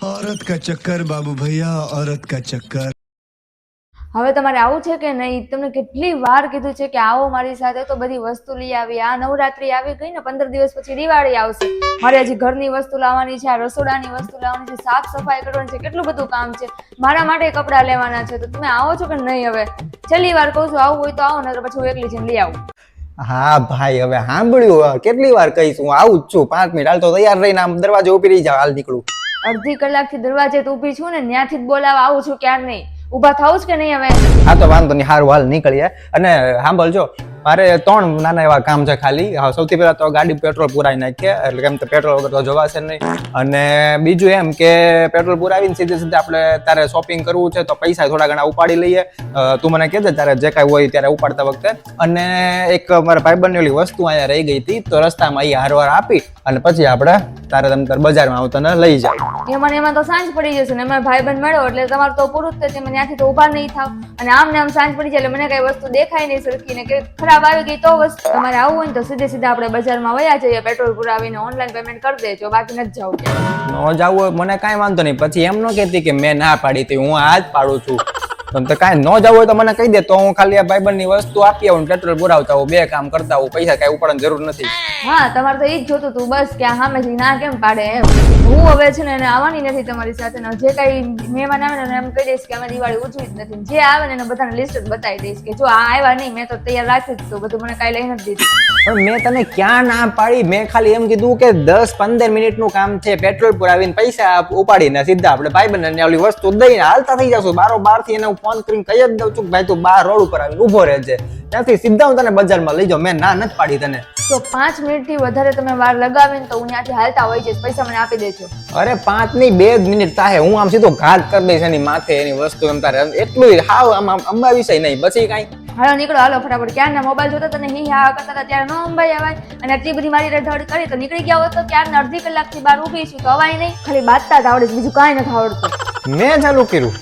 औरत का चक्कर बाबू भैया, औरत का चक्कर। હવે તમારે આવું છે કે નહીં? તમને કેટલી વાર કીધું છે કે આવો મારી સાથે તો બધી વસ્તુ લઈ આવી. આ નવરાત્રી આવી ગઈ ને, 15 દિવસ પછી દિવાળી આવશે. મારે હજી ઘરની વસ્તુ લાવવાની છે, આ રસોડાની વસ્તુ લાવવાની છે, સાફ સફાઈ કરવાની છે, કેટલું બધું કામ છે. મારા માટે કપડાં લેવાના છે, તો તમે આવો છો કે નહીં? હવે છેલ્લી વાર કહું છું, આવું હોય તો આવો, ને પછી હું એકલી જઈને લઈ આવું. હા ભાઈ, હવે સાંભળ્યું. કેટલી વાર કહીશ, હું આવું જ છું. 5 મિનિટ હાલ તો તૈયાર રહીને આમ દરવાજે ઉભી રહી જાવ. હાલ નીકળું. અડધી કલાકથી દરવાજે તો ઊભી છું ને, ત્યાંથી જ બોલાવા આવું છું. ક્યાર નહીં ઊભા થાવ જ કે નહીં? હવે હા તો વાંધો નહીં, સારું હાલ નીકળીએ. અને સાંભળજો, મારે 3 નાના એવા કામ છે ખાલી. સૌથી પહેલા તો ગાડી પેટ્રોલ પુરાવી નાખીએ, એટલે કેમ તો પેટ્રોલ વગર તો જવાશે નહીં. અને બીજું એમ કે પેટ્રોલ પુરાવીને સીધે સીધે આપણે તારે શોપિંગ કરવું છે તો પૈસા થોડા ઘણા ઉપાડી લઈએ. તું મને કહેજે તારે જે કાંઈ હોય ત્યારે ઉપાડતા વખતે. અને એક મારા ભાઈબંધની ઓલી વસ્તુ અહીંયા રહી ગઈ હતી, તો રસ્તામાં અહીંયા હારવાર આપી અને પછી આપણે તારે બજારમાં આવું તને લઈ જાય. એમાં તો સાંજ પડી જશે ને, એમાં ભાઈબંધ મળ્યો એટલે તમારે તો પૂરું જ થશે. ત્યાંથી તો ઉભા નહીં થાવ, અને આમ ને આમ સાંજ પડી જાય એટલે મને કઈ વસ્તુ દેખાય નહીં સરખી, ને કે ખરાબ આવી ગઈ તો વસ્તુ. તમારે આવવું હોય ને તો સીધે સીધા આપણે બજારમાં વયા જઈએ, પેટ્રોલ પુરાવીને ઓનલાઈન પેમેન્ટ કરી દેજો, બાકી નથી જવું. ન જવું હોય મને કાંઈ વાંધો નહીં. પછી એમ ન કહેતી કે મેં ના પાડી હતી, હું આ જ પાડું છું. તો કાંઈ ન જવું હોય તો મને કહી દે, તો હું ખાલી આ ભાઈબંધની વસ્તુ આપી આવું, પેટ્રોલ પુરાવતા હું 2 કામ કરતા હું, પૈસા કાંઈ ઉપાડવાની જરૂર નથી. હા, તમારે તો એ જ જોતું તું બસ, કે સામેથી ના કેમ પાડે એમ. હું હવે છે ને એને આવવાની નથી તમારી સાથે, ને જે કઈ મહેમાન આવે ને એમ કહી દઈશ કે અમે દિવાળી ઉજવી જ નથી. જે આવે ને એને બધાને લિસ્ટ જ બતાવી દઈશ કે જો આ આવ્યા નહીં, મેં તો તૈયાર રાખ્યું જ, તો બધું મને કાંઈ લઈ નથી દીધું. પણ મેં તને ક્યાં ના પાડી? મેં ખાલી એમ કીધું કે 10-15 મિનિટનું કામ છે, પેટ્રોલ પુરાવીને પૈસા ઉપાડીને સીધા આપણે ભાઈબંધને ઓલી વસ્તુ દઈને હાલતા થઈ જશું. બારથી એને હું ફોન કરીને કહી જ દઉં છું કે ભાઈ તું બહાર રોડ ઉપર આવીને ઊભો રહેજે, ત્યાંથી સીધા હું તને બજારમાં લઈ જાઉં. મેં ના નથી પાડી તને. તો 5 મિનિટથી વધારે તમે વાર લગાવીને તો હું ત્યાંથી હાલતા હોય છે, પૈસા મને આપી દેજો. અરે 5 નહીં 2 જ મિનિટ થાય, હું આમ સીધો ઘાટ કરી દઈશ એની માથે એની વસ્તુ. એમ તારે એટલું હાવ આમ અંબા વિષય નહીં, પછી કાંઈ. હાલો નીકળો, હાલો ફટાફટ. ક્યારના મોબાઈલ જોતા તને હી હા કરતા હતા ત્યારે ન અંબાઈ આવાય, અને આટલી બધી મારી રધડ કરી તો નીકળી ગયા હોત તો ક્યારના અડધી કલાકથી બહાર ઊભી છું તો અવાય નહીં. ખાલી બાતતા જ આવડે છે, બીજું કાંઈ નથી આવડતું. મેં ચાલુ કર્યું?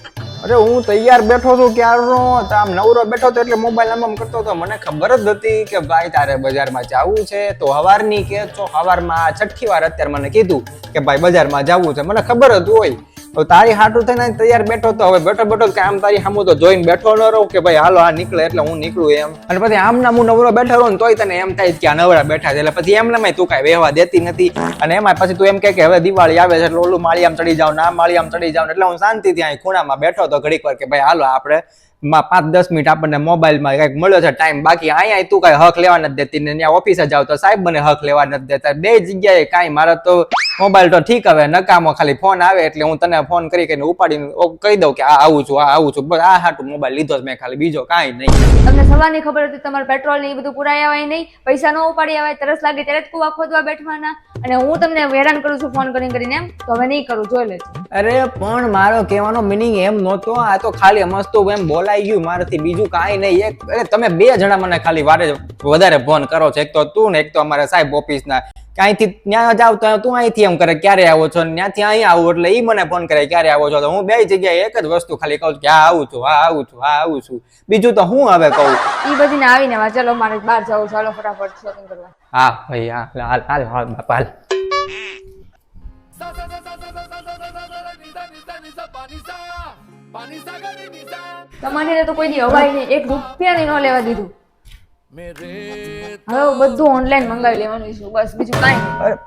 અરે હું તૈયાર બેઠો છું ક્યારનો, આમ નવરો બેઠો હતો એટલે મોબાઈલ આમ કરતો હતો. મને ખબર જ હતી કે ભાઈ તારે બજારમાં જવું છે, તો હવારની કે છો હવારમાં 6ઠ્ઠી વાર અત્યારે મને કીધું કે ભાઈ બજારમાં જવું છે. મને ખબર જ હોય, તો તારી હાટું થઈને તૈયાર બેઠો તો હવે બેઠો કે આમ તારી સામું તો જોઈને બેઠો ન રહું કે ભાઈ હાલો આ નીકળે એટલે હું નીકળું એમ. અને પછી આમ ના હું નવરો બેઠો રહું ને તોય તને એમ થાય કે આ નવરા બેઠા છે, એટલે પછી એમ ના તું કાંઈ વહેવા દેતી નથી. અને એમાં પછી તું એમ કે હવે દિવાળી આવે છે એટલે ઓલું માળી આમ ચડી જાવ ને આ માળી આમ ચડી જાવ, એટલે હું શાંતિથી અહીં ખૂણામાં બેઠો તો ઘડીક વાર કે ભાઈ હાલો આપણે 5-10 મિનિટ આપણને મોબાઈલમાં કંઈક મળ્યો છે ટાઈમ. બાકી અહીંયા તું કાંઈ હક લેવા નથી દેતી, ને ત્યાં ઓફિસે જાવ તો સાહેબ મને હક લેવા નથી દેતા. 2 જગ્યાએ કાંઈ. મારા તો મોબાઈલ તો ઠીક, હવે નકામો ખાલી ફોન આવે એટલે હું તને ફોન કરીને ઉપાડીને કહી દઉં કે આ આવું છું. બસ આ હાટું મોબાઈલ લીધો જ મેં, ખાલી બીજો કાંઈ નહીં. તમને સવારની ખબર હતી તમારે પેટ્રોલ ને એ બધું પુરાઈ આવાય નહીં, પૈસા ન ઉપાડી આવાય, તરસ લાગે ત્યારે જ કુવા ખોદવા બેઠવાના, અને હું તમને હેરાન કરું છું ફોન કરીને એમ. તો હવે નહીં કરું, જોઈ લેજો. અરે પણ મારો કહેવાનો મિનિંગ એમ નહોતો, આ તો ખાલી મસ્તું એમ બોલાઈ ગયું મારાથી, બીજું કાંઈ નહીં. અરે તમે 2 જણા મને ખાલી વધારે ફોન કરો છો, એક તો તું ને એક તો અમારા સાહેબ ઓફિસના. ક્યાંયથી ત્યાં જાવ તો તું અહીંથી એમ કરે ક્યારે આવો છો, ત્યાંથી અહીં આવું એટલે એ મને ફોન કરે ક્યારે આવો છો. તો હું 2 જગ્યાએ એક જ વસ્તુ ખાલી કહું છું કે હા આવું છું, બીજું તો હું હવે કહું. એ બધીને આવીને વા, ચલો મારે બહાર જવું, ચાલો ફટાફટ શોપિંગ કરવા. હા ભાઈ હાલ બાપા હાલ. તમારી તો કોઈ દી હવાઈ નહીં, 1 રૂપિયાની ન લેવા દીધું. હવે બધું ઓનલાઈન મંગાવી લેવાનું છે બસ, બીજું કાંઈ નહીં.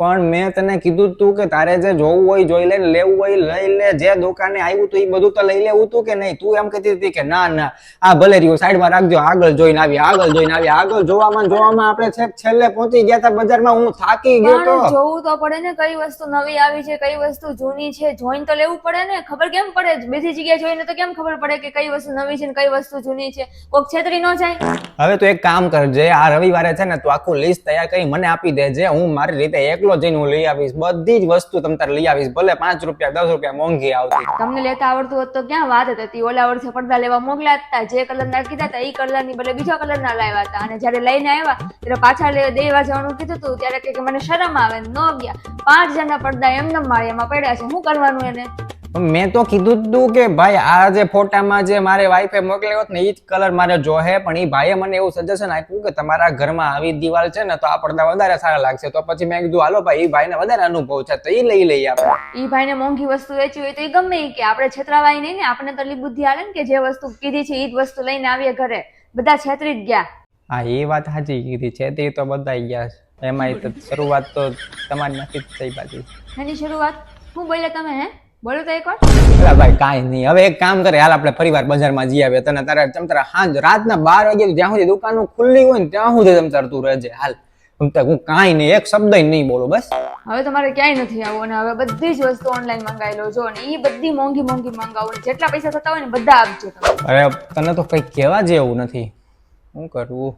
પણ મેં તને કીધું તું કે તારે જે જોવું હોય જોઈ લે, લેવું હોય લઈ લે, જે દુકાને આવ્યું તું એ બધું તો લઈ લેવું તું કે નહીં? તું એમ કહેતી હતી કે ના આ ભલે રહ્યું સાઈડમાં રાખજો, આગળ જોઈને આવી. આગળ જોવામાં આપણે છેલ્લે પહોંચી ગયા હતા બજારમાં. હું થાકી ગયો તો. જોવું તો પડે ને, કઈ વસ્તુ નવી આવી છે કઈ વસ્તુ જૂની છે, જોઈને તો લેવું પડે ને. ખબર કેમ પડે? બીજી જગ્યાએ જોઈને તો કેમ ખબર પડે કે કઈ વસ્તુ નવી છે ને કઈ વસ્તુ જૂની છે? કોક છેતરી ન જાય. હવે તો એક કામ કરજે, આ રવિવારે છે ને તું આખું લિસ્ટ તૈયાર કરી મને આપી દેજે, હું મારી રીતે એકલો જઈને હું લઈ આવીશ. બધી જ વસ્તુ તમ તારે લઈ આવીશ, ભલે 5 રૂપિયા 10 રૂપિયા મોંઘી આવતી. તમને લેતા આવડતું હોત તો ક્યાં વાત હતી. ઓલા વર્ષે પડદા લેવા મોકલ્યા હતા, જે કલર ના કીધા હતા એ કલર ની બદલે બીજા કલર ના લાવ્યા હતા, અને જયારે લઈને આવ્યા ત્યારે પાછા દેવા જવાનું કીધું હતું ત્યારે કે મને શરમ આવે, ન ગયા. 5 જણના પડદા એમને માળિયામાં પડ્યા છે, શું કરવાનું એને? મેં તો કીધું જ તું કે ભાઈ આ જે ફોટામાં જે મારે વાઈફે મોકલ્યો હોત ને એ જ કલર મારે જોહે, પણ એ ભાઈએ મને એવું સજેશન આપ્યું કે તમારા ઘરમાં આવી દિવાલ છે ને તો આ પડદા વધારે સારા લાગશે. તો પછી મેં કીધું હાલો ભાઈ, એ ભાઈને વધારે અનુભવ છે તો એ લઈ લઈએ આપણે. ઈ ભાઈને મોંઘી વસ્તુ વેચવી હોય તો એ ગમે ઈ કે, આપણે છેતરાવાય નહીં ને. આપણે તો એટલી બુદ્ધિ આલે ને કે જે વસ્તુ કીધી છે એ જ વસ્તુ લઈને આવીએ ઘરે. બધા છેતરી જ ગયા. હા એ વાત સાચી કીધી છે, તે તો બધા ગયા છે. એમાંય તો શરૂઆત તો તમારી નથી જ થઈ પાછી. એની શરૂઆત શું બોલ્યા તમે? હે બોલો તો એકવાર. અલા ભાઈ કાંઈ નહીં, હવે એક કામ કરે, હાલ આપણે ફરીવાર બજારમાં જઈ આવીએ. તને તારે તમતારા સાંજ રાતના 12 વાગે જ્યાં સુધી દુકાનો ખુલ્લી હોય ને ત્યાં સુધી તમતાર તું રહેજે. હાલ હું કાંઈ નહીં, એક શબ્દ નહીં બોલું બસ. હવે તમારે ક્યાંય નથી આવવું, અને હવે બધી જ વસ્તુ ઓનલાઈન મંગાવી લો જો, અને એ બધી મોંઘી મોંઘી મંગાવો, જેટલા પૈસા થતા હોય ને બધા આપજો તમે. અરે તને તો કઈ કહેવા જેવું નથી, શું કરવું.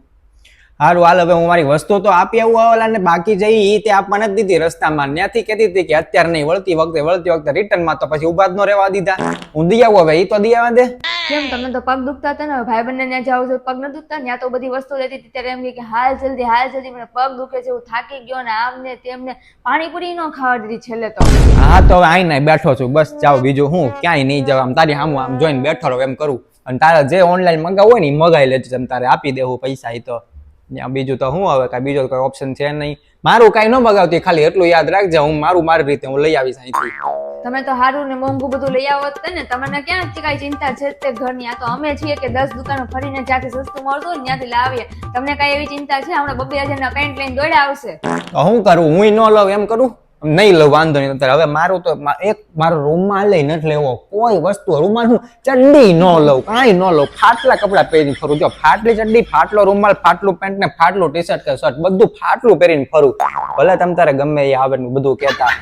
સારું હાલ, હવે હું મારી વસ્તુ તો આપી આવું આવેલા ને બાકી જઈ ઈ તે આપવા નથી દીધી રસ્તામાં. ત્યાંથી કહેતી હતી કે અત્યારે નહીં, વળતી વખતે રિટર્નમાં તો પછી ઉભા જ ન રહેવા દીધા. હું દઈ આવું, હવે ઈ તો દઈ આવવા દે. કેમ તમને તો પગ દુખતા હતા ને? ભાઈ બંને ત્યાં જાવ છો પગ ન દુખતા? ત્યાં તો બધી વસ્તુ લેતી હતી ત્યારે એમ કે હાલ જલ્દી મને પગ દુખે છે, હું થાકી ગયો ને આમને તેમને. પાણીપુરી ન ખાવા દીધી છેલ્લે તો. હા તો હવે આઈને બેઠો છું, બસ જાવ, બીજું હું ક્યાંય નહીં જાવ. આમ તારી સામું આમ જોઈને બેઠો રહો એમ કરું. અને તારે જે ઓનલાઈન મંગાવું હોય ને એ મગાવી લેજો, તમે તારે આપી દેવું પૈસા. એ તો બીજું તો હું હવે કાંઈ બીજો કોઈ ઓપ્શન છે નહીં. મારું કાંઈ ન મગાવતી, ખાલી એટલું યાદ રાખજે, હું મારી રીતે હું લઈ આવીશ અહીંથી. તમે તો સારું ને મોંઘું બધું લઈ આવો ને, તમને ક્યાં કઈ ચિંતા છે તે ઘરની? આ તો અમે છીએ કે 10 દુકાનો ફરીને જ્યાંથી સસ્તું મળતું હોય ત્યાંથી લાવીએ. તમને કઈ એવી ચિંતા છે? હમણાં 2,000 ના પેન્ટ લઈને દોડ્યા આવશે. તો હું કરું, હું ન લઉં એમ કરું? નહીં લઉં, વાંધો નહીં. હવે મારું તો મારો રૂમાલ લઈ નથી લેવો, કોઈ વસ્તુ રૂમાલ હું ચડ્ડી ન લઉં, કાંઈ ન લઉં. ફાટલા કપડા પહેરીને ફરું, જો ફાટલી ચડ્ડી, ફાટલો રૂમાલ, ફાટલું પેન્ટ ને ફાટલું ટી શર્ટ કે શર્ટ બધું ફાટલું પહેરીને ફરું. ભલે તમ તારે ગમે એ આવે બધું કહેતા.